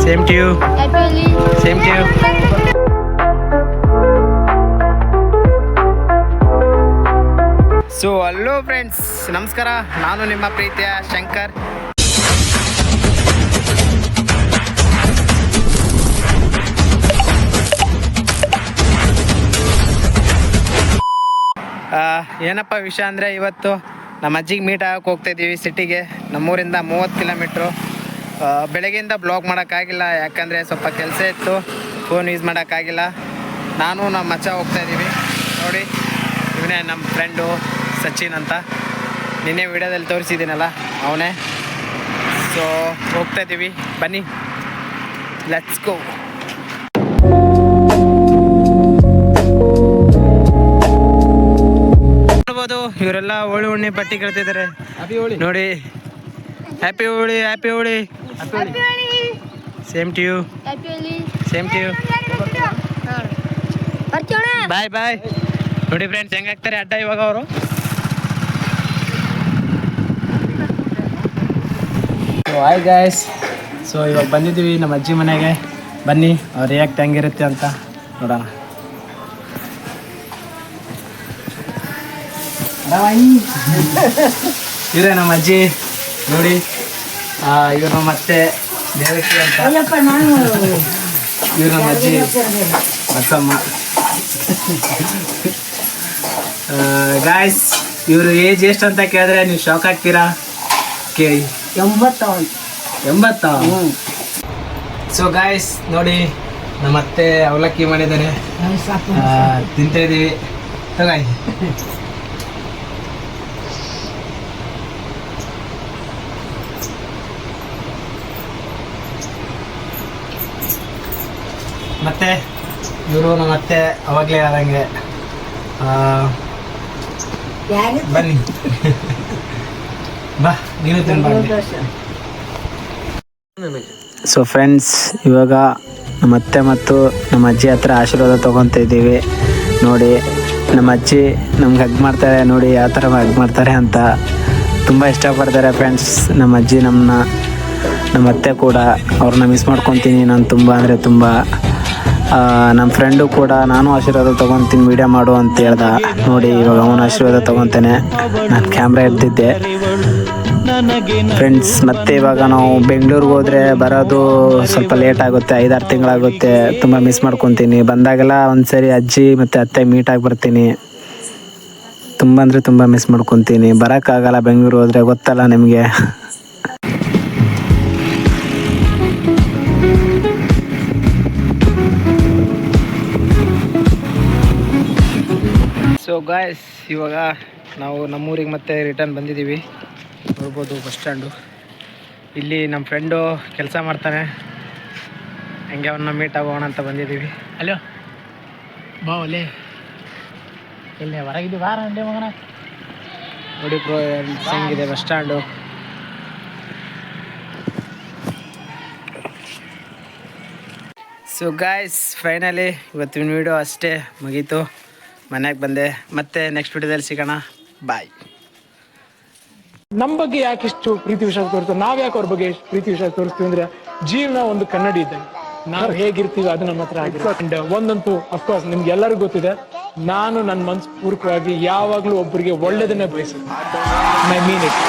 Same to you. Happy Holi. Same to you. So hello friends, ನಮಸ್ಕಾರ. ನಾನು ನಿಮ್ಮ ಪ್ರೀತಿಯ ಶಂಕರ್. ಏನಪ್ಪ ವಿಷಯ ಅಂದರೆ, ಇವತ್ತು ನಮ್ಮ ಅಜ್ಜಿಗೆ ಮೀಟ್ ಆಗಕ್ಕೆ ಹೋಗ್ತಾಯಿದ್ದೀವಿ ಸಿಟಿಗೆ. ನಮ್ಮೂರಿಂದ 30 ಕಿಲೋಮೀಟ್ರು. ಬೆಳಗ್ಗೆಯಿಂದ ಬ್ಲಾಗ್ ಮಾಡೋಕ್ಕಾಗಿಲ್ಲ, ಯಾಕಂದರೆ ಸ್ವಲ್ಪ ಕೆಲಸ ಇತ್ತು, ಫೋನ್ ಯೂಸ್ ಮಾಡೋಕ್ಕಾಗಿಲ್ಲ. ನಾನು ನಮ್ಮ ಮಚ್ಚ ಹೋಗ್ತಾಯಿದ್ದೀವಿ. ನೋಡಿ, ಇವನೇ ನಮ್ಮ ಫ್ರೆಂಡು ಸಚಿನ್ ಅಂತ. ನಿನ್ನೆ ವಿಡಿಯೋದಲ್ಲಿ ತೋರಿಸಿದ್ದೀನಲ್ಲ, ಅವನೇ. ಸೊ ಹೋಗ್ತಾಯಿದ್ದೀವಿ, ಬನ್ನಿ, ಲೆಟ್ಸ್ ಗೋ. ಇವರೆಲ್ಲ ಹೋಳಿ ಹುಣ್ಣಿ ಪಟ್ಟಿ ಕೇಳ್ತಿದ್ದಾರೆ ನೋಡಿ. Happy Holi, happy Holi. Same to you. Same to you. Bye bye. ನೋಡಿ ಫ್ರೆಂಡ್ಸ್, ಹೆಂಗಾಗ್ತಾರೆ ಅಡ್ಡ ಇವಾಗ ಅವರು. Hi guys. ಸೊ ಇವಾಗ ಬಂದಿದ್ದೀವಿ ನಮ್ಮ ಅಜ್ಜಿ ಮನೆಗೆ. ಬನ್ನಿ, ಅವ್ರು ರಿಯಾಕ್ಟ್ ಹೆಂಗಿರುತ್ತೆ ಅಂತ ನೋಡೋಣ. ಇವರೇ ನಮ್ಮ ಅಜ್ಜಿ ನೋಡಿ. ಇವ್ರು ನಮ್ಮ ಅತ್ತೆ ದೇವಕಿ ಅಂತ. ಇವ್ರು ನಮ್ಮ ಅಜ್ಜಿ ಬಸಮ್ಮ. ಗಾಯ್ಸ್, ಇವರು ಏಜ್ ಎಷ್ಟು ಅಂತ ಕೇಳಿದ್ರೆ ನೀವು ಶಾಕ್ ಆಗ್ತೀರಾ. ಕೇಳಿ. 80. ಸೊ ಗಾಯ್ಸ್ ನೋಡಿ, ನಮ್ಮ ಅತ್ತೆ ಅವಲಕ್ಕಿ ಮಾಡಿದ್ದಾರೆ, ತಿಂತಾ ಇದ್ದೀವಿ. ತಗಾಯ್. ಮತ್ತೆ ಇವರು ನಮ್ಮ ಅತ್ತೆ ಅವಾಗಲೇ ಆದಂಗೆ. ಬನ್ನಿ ಬಾ, ನೀನು ತಿನ್ಬಾರ್ದು. ಸೊ ಫ್ರೆಂಡ್ಸ್, ಇವಾಗ ನಮ್ಮ ಅತ್ತೆ ಮತ್ತು ನಮ್ಮ ಅಜ್ಜಿ ಹತ್ರ ಆಶೀರ್ವಾದ ತೊಗೊತಾ ಇದ್ದೀವಿ. ನೋಡಿ, ನಮ್ಮ ಅಜ್ಜಿ ನಮ್ಗೆ ಹಗ್ ಮಾಡ್ತಾರೆ. ನೋಡಿ ಯಾವ ಥರ ಹಗ್ ಮಾಡ್ತಾರೆ ಅಂತ. ತುಂಬ ಇಷ್ಟಪಡ್ತಾರೆ ಫ್ರೆಂಡ್ಸ್ ನಮ್ಮ ಅಜ್ಜಿ ನಮ್ಮನ್ನ. ನಮ್ಮ ಅತ್ತೆ ಕೂಡ ಅವ್ರನ್ನ ಮಿಸ್ ಮಾಡ್ಕೊತೀನಿ ನಾನು ತುಂಬ ಅಂದರೆ ತುಂಬ. ನಮ್ಮ ಫ್ರೆಂಡು ಕೂಡ ನಾನು ಆಶೀರ್ವಾದ ತೊಗೊತೀನಿ ವೀಡಿಯೋ ಮಾಡು ಅಂತ ಹೇಳ್ದ. ನೋಡಿ, ಇವಾಗ ಅವನು ಆಶೀರ್ವಾದ ತೊಗೊತಾನೆ. ನಾನು ಕ್ಯಾಮ್ರಾ ಇರ್ತಿದ್ದೆ ಫ್ರೆಂಡ್ಸ್. ಮತ್ತೆ ಇವಾಗ ನಾವು ಬೆಂಗಳೂರಿಗೆ ಹೋದರೆ ಬರೋದು ಸ್ವಲ್ಪ ಲೇಟ್ ಆಗುತ್ತೆ, 5-6 ತಿಂಗಳಾಗುತ್ತೆ. ತುಂಬ ಮಿಸ್ ಮಾಡ್ಕೊತೀನಿ. ಬಂದಾಗೆಲ್ಲ ಒಂದ್ಸರಿ ಅಜ್ಜಿ ಮತ್ತು ಅತ್ತೆ ಮೀಟಾಗಿ ಬರ್ತೀನಿ. ತುಂಬ ಅಂದರೆ ತುಂಬ ಮಿಸ್ ಮಾಡ್ಕೊತೀನಿ. ಬರೋಕ್ಕಾಗಲ್ಲ ಬೆಂಗಳೂರು ಹೋದರೆ, ಗೊತ್ತಲ್ಲ ನಿಮಗೆ. ಸೊ ಗಾಯ್ಸ್, ಇವಾಗ ನಾವು ನಮ್ಮೂರಿಗೆ ಮತ್ತೆ ರಿಟರ್ನ್ ಬಂದಿದ್ದೀವಿ. ನೋಡ್ಬೋದು ಬಸ್ ಸ್ಟ್ಯಾಂಡು. ಇಲ್ಲಿ ನಮ್ಮ ಫ್ರೆಂಡು ಕೆಲಸ ಮಾಡ್ತಾನೆ, ಹಂಗೆ ಅವನ್ನ ಮೀಟ್ ಆಗೋಣ ಅಂತ ಬಂದಿದ್ದೀವಿ. ಅಲ್ಲೋ ಬಾ, ಒಲೆ ಇಲ್ಲೇ ಹೊರಗಿದ್ದೀವಿ, ಬಾರ ಅಂಡೆ ಮಗನ. ನೋಡಿ ಬ್ರೋ, ಹೆಂಗಿದೆ bus stand. So guys, finally ಇವತ್ತಿನ ವಿಡಿಯೋ ಅಷ್ಟೇ ಮುಗೀತು. ಮನೆಗೆ ಬಂದೆ. ಮತ್ತೆ ನೆಕ್ಸ್ಟ್ ವಿಡಿಯೋದಲ್ಲಿ ಸಿಗೋಣ. ಬಾಯ್. ನಮ್ಮ ಬಗ್ಗೆ ಯಾಕಿಷ್ಟು ಪ್ರೀತಿ ವಿಶ್ವಾಸ ತೋರಿಸ್ತಾರೆ, ನಾವ್ ಯಾಕೆ ಅವ್ರ ಬಗ್ಗೆ ಪ್ರೀತಿ ವಿಶ್ವಾಸ ತೋರಿಸ್ತೀವಿ ಅಂದ್ರೆ, ಜೀವನ ಒಂದು ಕನ್ನಡಿ ಇದ್ದಂಗೆ. ನಾವು ಹೇಗಿರ್ತೀವಿ ಅದು ನಮ್ಮ ಹತ್ರ ಆಗಿದೆ. ಅಂಡ್ ಒಂದಂತೂ ಅಫ್ಕೋರ್ಸ್ ನಿಮ್ಗೆ ಎಲ್ಲರಿಗೂ ಗೊತ್ತಿದೆ, ನಾನು ನನ್ನ ಮನಸ್ಪೂರ್ವಕವಾಗಿ ಯಾವಾಗ್ಲೂ ಒಬ್ಬರಿಗೆ ಒಳ್ಳೇದನ್ನೇ ಬಯಸುತ್ತೆ. I mean it.